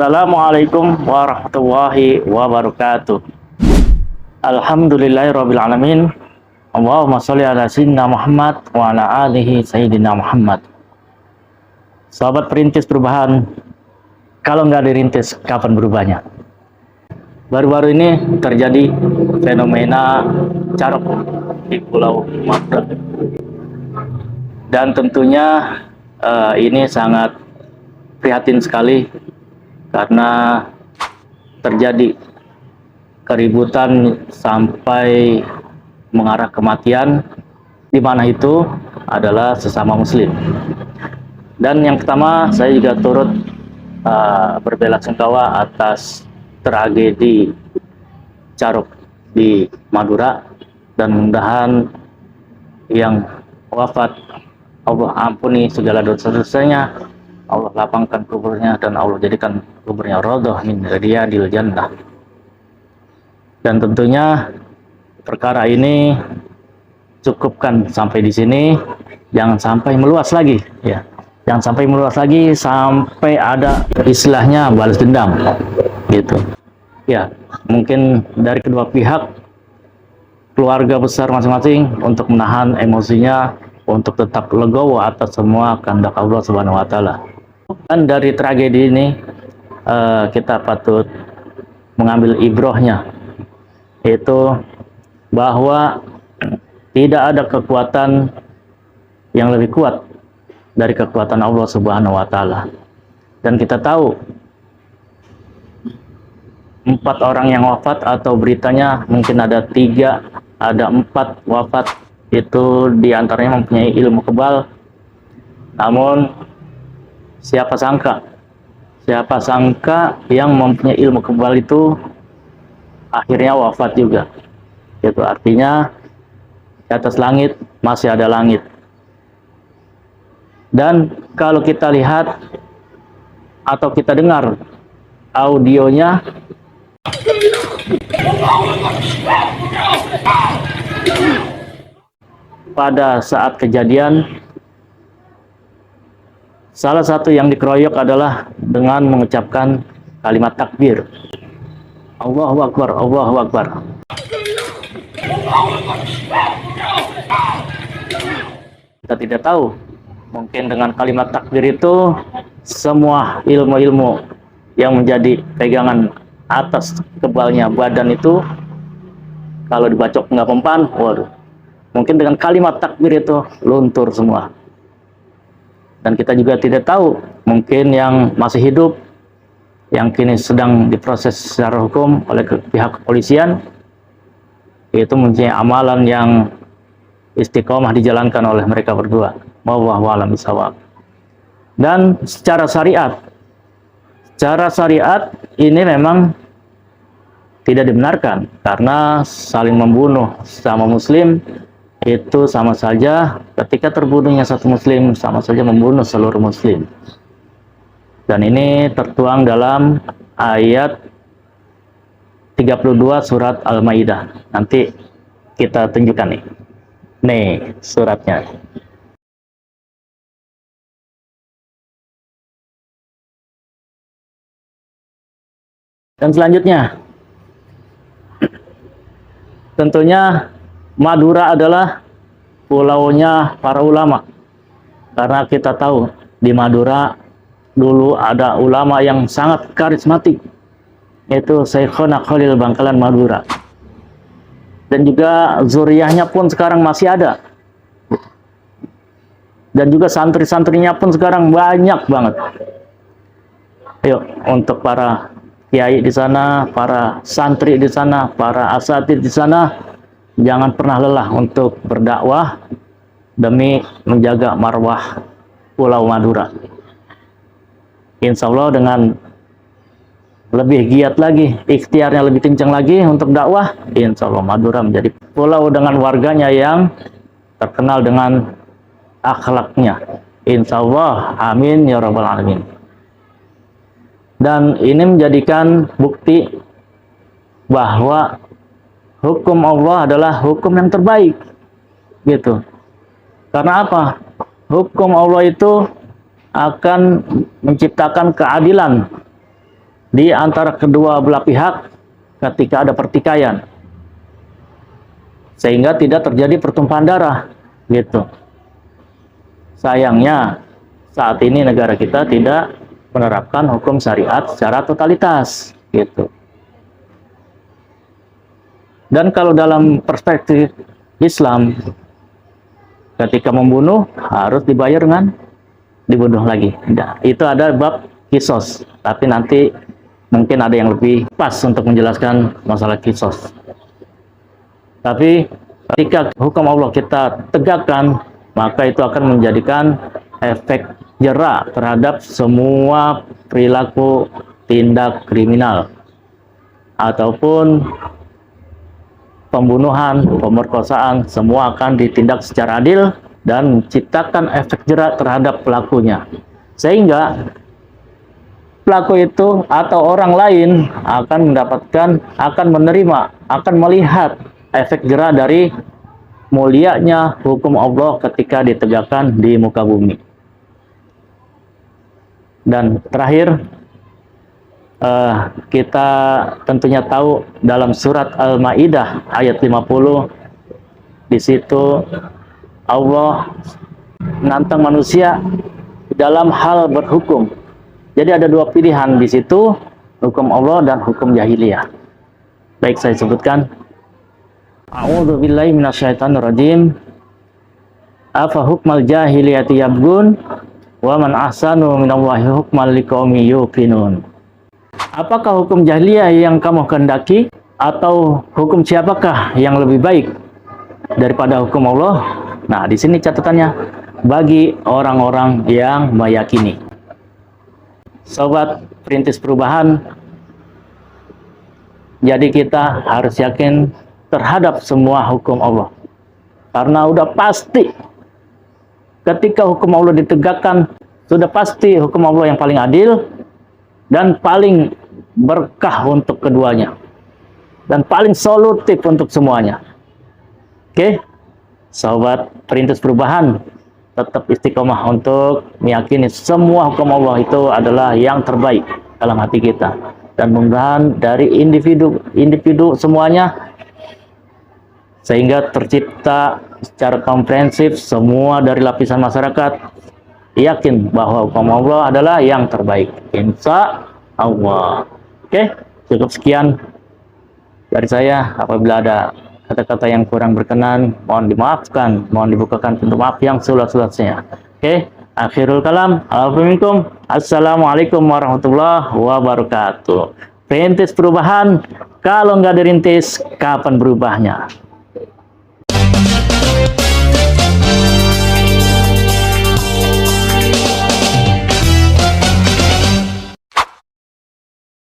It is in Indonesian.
Assalamualaikum warahmatullahi wabarakatuh. Alhamdulillahirabbil alamin. Allahumma sholli ala sayyidina Muhammad wa ala alihi sayyidina Muhammad. Sahabat perintis perubahan, kalau nggak dirintis, kapan berubahnya? Baru-baru ini terjadi fenomena carok di Pulau Madura. Dan tentunya ini sangat prihatin sekali karena terjadi keributan sampai mengarah kematian, di mana itu adalah sesama muslim. Dan yang pertama, saya juga turut berbelasungkawa atas tragedi carok di Madura, dan mudah-mudahan yang wafat Allah ampuni segala dosa-dosanya, Allah lapangkan kuburnya, dan Allah jadikan kuburnya raudhah min riyadil jannah. Dan tentunya perkara ini cukupkan sampai di sini, jangan sampai meluas lagi, ya. Jangan sampai meluas lagi sampai ada istilahnya balas dendam, gitu. Ya, mungkin dari kedua pihak, keluarga besar masing-masing untuk menahan emosinya, untuk tetap legowo atas semua kehendak Allah Subhanahu wa Ta'ala. Dan dari tragedi ini kita patut mengambil ibrohnya, yaitu bahwa tidak ada kekuatan yang lebih kuat dari kekuatan Allah Subhanahu wa Ta'ala. Dan kita tahu 4 orang yang wafat, atau beritanya mungkin ada 3, ada 4 wafat, itu diantaranya mempunyai ilmu kebal. Namun siapa sangka yang mempunyai ilmu kebal itu akhirnya wafat juga. Itu artinya di atas langit masih ada langit. Dan kalau kita lihat atau kita dengar audionya, pada saat kejadian, salah satu yang dikeroyok adalah dengan mengucapkan kalimat takbir. Allahu Akbar, Allahu Akbar. Kita tidak tahu, mungkin dengan kalimat takbir itu semua ilmu-ilmu yang menjadi pegangan atas kebalnya badan itu, kalau dibacok nggak mempan, waduh, mungkin dengan kalimat takbir itu luntur semua. Dan kita juga tidak tahu, mungkin yang masih hidup, yang kini sedang diproses secara hukum oleh pihak kepolisian, itu mempunyai amalan yang istiqomah dijalankan oleh mereka berdua. Wallahu a'lam bishawab. Dan secara syariat ini memang tidak dibenarkan, karena saling membunuh sama muslim itu sama saja, ketika terbunuhnya satu muslim sama saja membunuh seluruh muslim. Dan ini tertuang dalam ayat 32 surat Al-Maidah. Nanti kita tunjukkan nih. Nih suratnya. Dan selanjutnya, tentunya Madura adalah pulaunya para ulama. Karena kita tahu di Madura dulu ada ulama yang sangat karismatik, yaitu Syekhona Khalil Bangkalan Madura. Dan juga zuriyahnya pun sekarang masih ada. Dan juga santri-santrinya pun sekarang banyak banget. Yuk, untuk para kiai di sana, para santri di sana, para asatidz di sana, jangan pernah lelah untuk berdakwah demi menjaga marwah Pulau Madura. Insya Allah dengan lebih giat lagi, ikhtiarnya lebih kencang lagi untuk dakwah, insya Allah Madura menjadi pulau dengan warganya yang terkenal dengan akhlaknya. Insya Allah, amin ya rabbal alamin. Dan ini menjadikan bukti bahwa hukum Allah adalah hukum yang terbaik, gitu. Karena apa? Hukum Allah itu akan menciptakan keadilan di antara kedua belah pihak ketika ada pertikaian, sehingga tidak terjadi pertumpahan darah gitu. Sayangnya saat ini negara kita tidak menerapkan hukum syariat secara totalitas gitu. Dan kalau dalam perspektif Islam, ketika membunuh harus dibayar dengan dibunuh lagi. Nah, itu ada bab kisos, tapi nanti mungkin ada yang lebih pas untuk menjelaskan masalah kisos. Tapi ketika hukum Allah kita tegakkan, maka itu akan menjadikan efek jera terhadap semua perilaku tindak kriminal ataupun pembunuhan, pemerkosaan, semua akan ditindak secara adil dan menciptakan efek jera terhadap pelakunya. Sehingga pelaku itu atau orang lain akan mendapatkan, akan menerima, akan melihat efek jera dari mulianya hukum Allah ketika ditegakkan di muka bumi. Dan terakhir, kita tentunya tahu dalam surat Al-Maidah ayat 50, di situ Allah menantang manusia dalam hal berhukum. Jadi ada dua pilihan di situ, hukum Allah dan hukum jahiliyah. Baik, saya sebutkan. A'udzu billahi minasyaitonir rajim. Afa hukmal jahiliyati yabgun wa man ahsanu minallahi hukman liqaumin yuqinun. Apakah hukum jahiliyah yang kamu kehendaki atau hukum siapakah yang lebih baik daripada hukum Allah? Nah, di sini catatannya bagi orang-orang yang meyakini. Sobat Perintis Perubahan, jadi kita harus yakin terhadap semua hukum Allah. Karena udah pasti ketika hukum Allah ditegakkan, sudah pasti hukum Allah yang paling adil dan paling berkah untuk keduanya. Dan paling solutif untuk semuanya. Oke? Sobat Perintis Perubahan, tetap istiqomah untuk meyakini semua hukum Allah itu adalah yang terbaik dalam hati kita. Dan mudah-mudahan dari individu semuanya, sehingga tercipta secara komprehensif semua dari lapisan masyarakat yakin bahwa hukum Allah adalah yang terbaik, insya Allah. Oke, cukup sekian dari saya. Apabila ada kata-kata yang kurang berkenan, mohon dimaafkan, mohon dibukakan pintu maaf yang seluas-luasnya. Oke, akhirul kalam. Assalamualaikum warahmatullahi wabarakatuh. Perintis Perubahan, kalau nggak dirintis, kapan berubahnya?